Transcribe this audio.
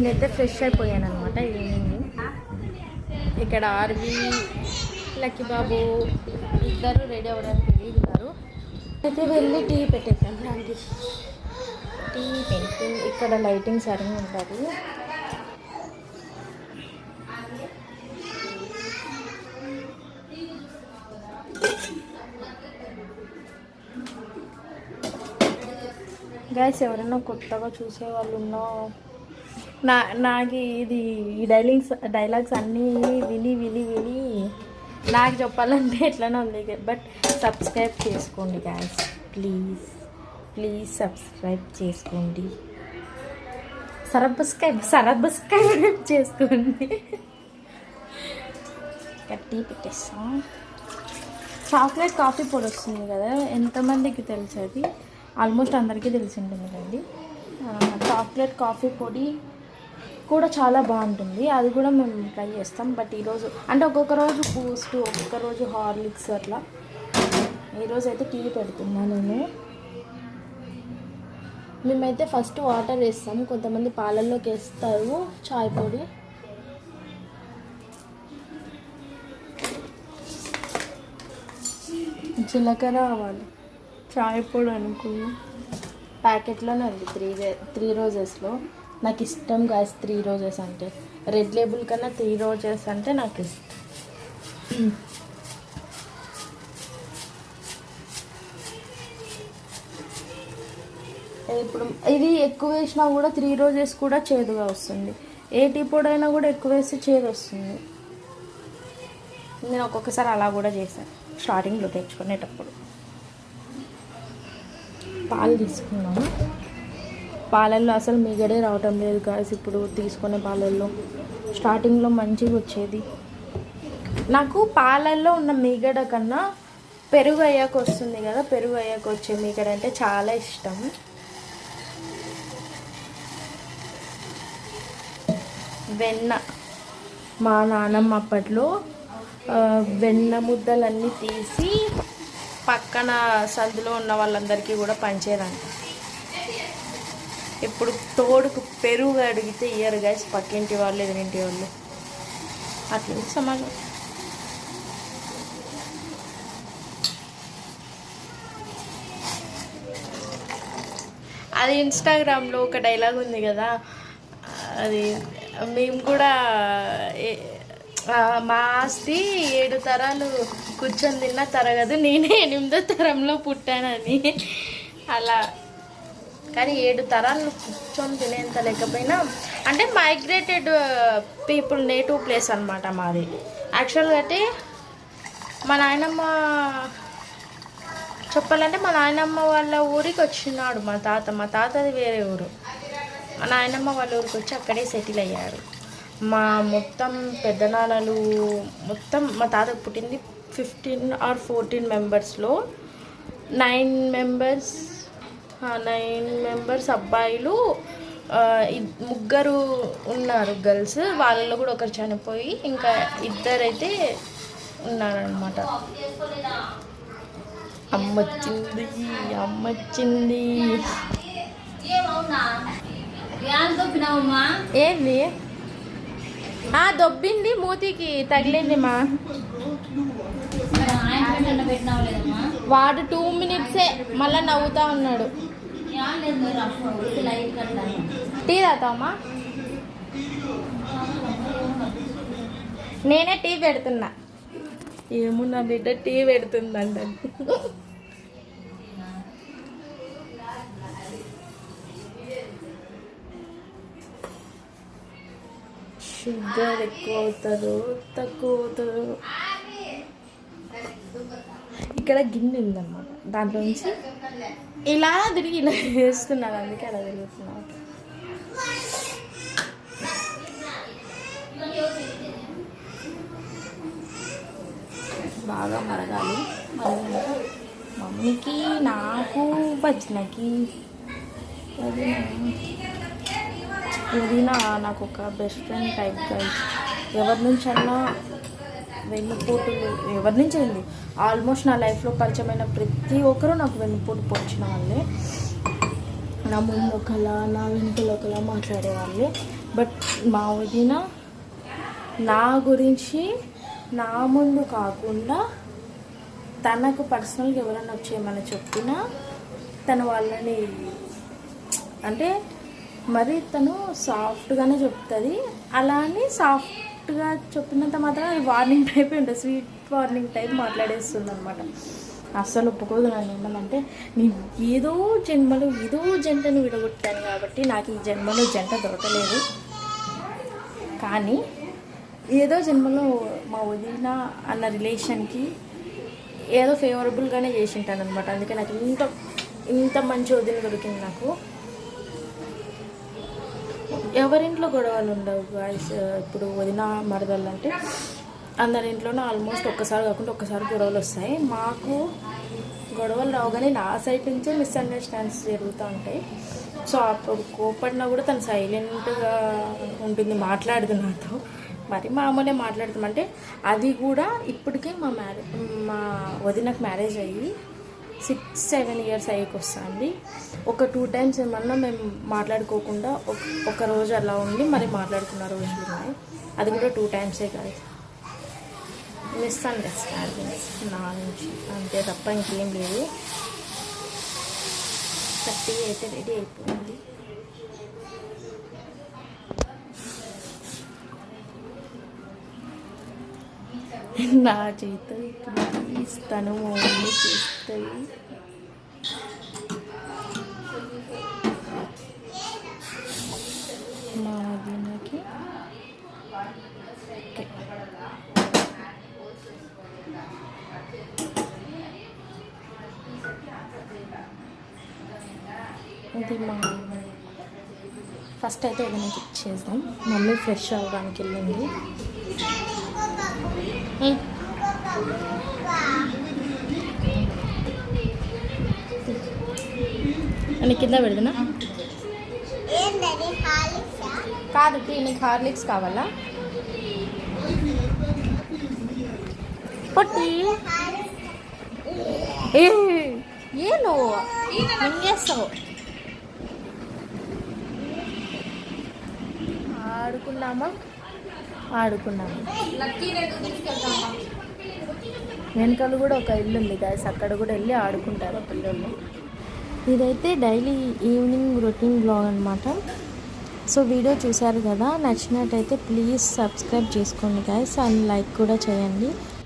నేనైతే ఫ్రెష్ అయిపోయాను అనమాట ఈవినింగ్. ఇక్కడ ఆర్వి లక్కీ బాబు ఇద్దరు రెడీ అవ్వడానికి ఉన్నారు. అయితే వెళ్ళి టీ పెట్టేద్దాం రండి. టీ పెట్టి ఇక్కడ లైటింగ్ సరిగ్గా ఉంటుంది. గైస్ ఎవరైనా కొత్తగా చూసే వాళ్ళు ఉన్నా నాకు ఇది ఈ డైలాగ్స్ అన్నీ విని నాకు చెప్పాలంటే ఎట్లనే ఉంది. బట్ సబ్స్క్రైబ్ చేసుకోండి గైస్, ప్లీజ్ సబ్స్క్రైబ్ చేసుకోండి. సబ్స్క్రైబ్ చేసుకోండి. టీ పెట్టేస్తాం. చాక్లెట్ కాఫీ పొడి వస్తుంది కదా, ఎంతమందికి తెలుసు? అది ఆల్మోస్ట్ అందరికీ తెలిసి ఉంటుంది కదండి. చాక్లెట్ కాఫీ పొడి కూడా చాలా బాగుంటుంది, అది కూడా మేము ట్రై చేస్తాం. బట్ ఈరోజు అంటే ఒక్కొక్క రోజు బూస్ట్, ఒక్కొక్క రోజు హార్లిక్స్ అట్లా. ఈరోజు అయితే టీ పెడుతున్నాను నేను. మేమైతే ఫస్ట్ వాటర్ వేస్తాం, కొంతమంది పాలల్లోకి వేస్తారు చాయ్ పొడి. జీలకర్ర ఆవాలు చాయ్ పొడి అనుకుని ప్యాకెట్లోనే ఉంది 3 రోజెస్లో. నాకు ఇష్టం గాయస్ 3 రోజెస్ అంటే. రెడ్ లేబుల్ కన్నా 3 రోజెస్ అంటే నాకు ఇష్టం. ఇప్పుడు ఇది ఎక్కువ వేసినా కూడా 3 రోజెస్ కూడా చేదుగా వస్తుంది. ఏ టీ పొడి అయినా కూడా ఎక్కువ వేస్తే చేదు వస్తుంది. నేను ఒక్కొక్కసారి అలా కూడా చేశాను స్టార్టింగ్లో తెచ్చుకునేటప్పుడు. పాలు తీసుకున్నాము. పాలల్లో అసలు మిగడే రావటం లేదు గాయస్ ఇప్పుడు తీసుకునే పాలల్లో. స్టార్టింగ్లో మంచిగా వచ్చేది. నాకు పాలల్లో ఉన్న మిగడ కన్నా పెరుగు అయ్యాక వస్తుంది కదా, పెరుగు అయ్యాక వచ్చే మిగడ అంటే చాలా ఇష్టం. వెన్న, మా నాన్నమ్మ అప్పట్లో వెన్న ముద్దలన్నీ తీసి పక్కన సందులో ఉన్న వాళ్ళందరికీ కూడా పంచేదంట. ఇప్పుడు తోడుకు పెరుగు అడిగితే ఇయ్యరు గైస్, పక్కింటి వాళ్ళు ఎదురింటి వాళ్ళు. అట్లా సమాజం. అది ఇన్స్టాగ్రామ్లో ఒక డైలాగ్ ఉంది కదా, అది మేము కూడా మా ఆస్తి 7 తరాలు కూర్చొని తిన్నా తరగదు, నేనే 8వ తరంలో పుట్టానని. అలా కానీ 7 తరాలు కూర్చొని తినేంత లేకపోయినా, అంటే మైగ్రేటెడ్ పీపుల్ నేటివ్ ప్లేస్ అనమాట మాది. యాక్చువల్గా అయితే మా నాయనమ్మ చెప్పాలంటే మా నాయనమ్మ వాళ్ళ ఊరికి వచ్చినాడు మా తాతది వేరే ఊరు. మా నాయనమ్మ వాళ్ళ ఊరికి వచ్చి అక్కడే సెటిల్ అయ్యారు. మా మొత్తం పెద్దనాన్నలు మొత్తం మా తాత పుట్టింది 15 or 14 మెంబర్స్లో 9 మెంబర్స్ అబ్బాయిలు, 3 ఉన్నారు గర్ల్స్. వాళ్ళలో కూడా ఒకరు చనిపోయి ఇంకా 2 అయితే ఉన్నారనమాట. అమ్మొచ్చింది. ఏంది దొబ్బింది, మూతికి తగిలింది. మా వాడు 2 minutes మళ్ళీ నవ్వుతా ఉన్నాడు. టీ తాగుతావమ్మా? నేనే టీ పెడుతున్నా. ఏమో నా బిడ్డ టీ పెడుతుందంట. షుగర్ ఎక్కువ అవుతుందో తక్కువ అవుతుందో. ఇక్కడ గిన్నె ఉందన్నమాట, దాంట్లో నుంచి ఇలా తిరిగి ఇలా వేస్తున్నారు, అందుకే అలా తిరుగుతున్నారు. బాగా మరగాలి. మమ్మీకి, నాకు, భజనకి, వదిన నాకు ఒక బెస్ట్ ఫ్రెండ్ టైప్ గైస్. ఎవరి నుంచి అన్నా వెన్నుపోటులు, ఎవరి నుంచి అయింది ఆల్మోస్ట్ నా లైఫ్లో పరిచయమైన ప్రతి ఒక్కరూ నాకు వెన్నుపోటు పొడిచిన వాళ్ళే. నా ముందు ఒకలా, నా వెనుకలు ఒకలా మాట్లాడే వాళ్ళే. బట్ మా వదిన నా గురించి నా ముందు కాకుండా తనకు పర్సనల్గా ఎవరైనా వచ్చేయమని చెప్పినా తను వాళ్ళని అంటే మరి తను సాఫ్ట్గానే చెప్తుంది. అలా అని సాఫ్ట్గా చెప్పినంత మాత్రం అది వార్నింగ్ టైప్ ఉంటుంది, స్వీట్ వార్నింగ్ టైప్ మాట్లాడేస్తుంది అనమాట. అస్సలు ఒప్పుకోదు. నన్ను ఏమనంటే నీ ఏదో జంటను విడగొట్టాను కాబట్టి నాకు ఈ జన్మలో జంట దొరకలేదు, కానీ ఏదో జన్మలో మా వదిన అన్న రిలేషన్కి ఏదో ఫేవరబుల్గానే చేసి ఉంటాను అనమాట. అందుకే నాకు ఇంత మంచి వదిన దొరికింది నాకు. ఎవరింట్లో గొడవలు ఉండవు గాయస్. ఇప్పుడు వదిన మరదలు అంటే అందరింట్లోనూ ఆల్మోస్ట్ ఒక్కసారి కాకుండా ఒక్కసారి గొడవలు వస్తాయి. మాకు గొడవలు రావు, కానీ నా సైడ్ నుంచే మిస్అండర్స్టాండ్స్ జరుగుతూ ఉంటాయి. సో అప్పుడు కోపడినా కూడా తను సైలెంట్గా ఉంటుంది, మాట్లాడదు నాతో. మరి మామూలే మాట్లాడుతామంటే అది కూడా ఇప్పటికే మా వదినకు మ్యారేజ్ అయ్యి 6-7 years అయ్యకి వస్తుంది. ఒక 2 times ఏమన్నా మేము మాట్లాడుకోకుండా ఒక రోజు అలా ఉండి మరి మాట్లాడుకున్న రోజులు ఉన్నాయి. అది కూడా 2 times కాదు. మిస్అండర్స్టాండింగ్స్ నా నుంచి అంతే తప్ప ఇంకేం లేదు. 30 అయితే రెడీ అయిపోయింది. నా జీతం ప్లీజ్ తను ఓన్లీ చూస్తుంది. మా వదినకి ఇది మా ఫస్ట్ అయితే ఏదైనా ఇచ్చేద్దాం. మమ్మీ ఫ్రెష్ అవ్వడానికి వెళ్ళింది. అని కింద పెడదనా కాదు, నీకు హార్లిక్స్ కావాలా? పొట్టి ఏ నువ్వు మింగేస్తావు. ఆడుకున్నాము. వెనకాల కూడా ఒక ఇల్లు ఉంది గాయస్, అక్కడ కూడా వెళ్ళి ఆడుకుంటారు పిల్లలు. ఇదైతే డైలీ ఈవినింగ్ రొటీన్ బ్లాగ్ అనమాట. సో వీడియో చూసారు కదా, నచ్చినట్టయితే ప్లీజ్ సబ్స్క్రైబ్ చేసుకోండి గాయస్, అండ్ లైక్ కూడా చేయండి.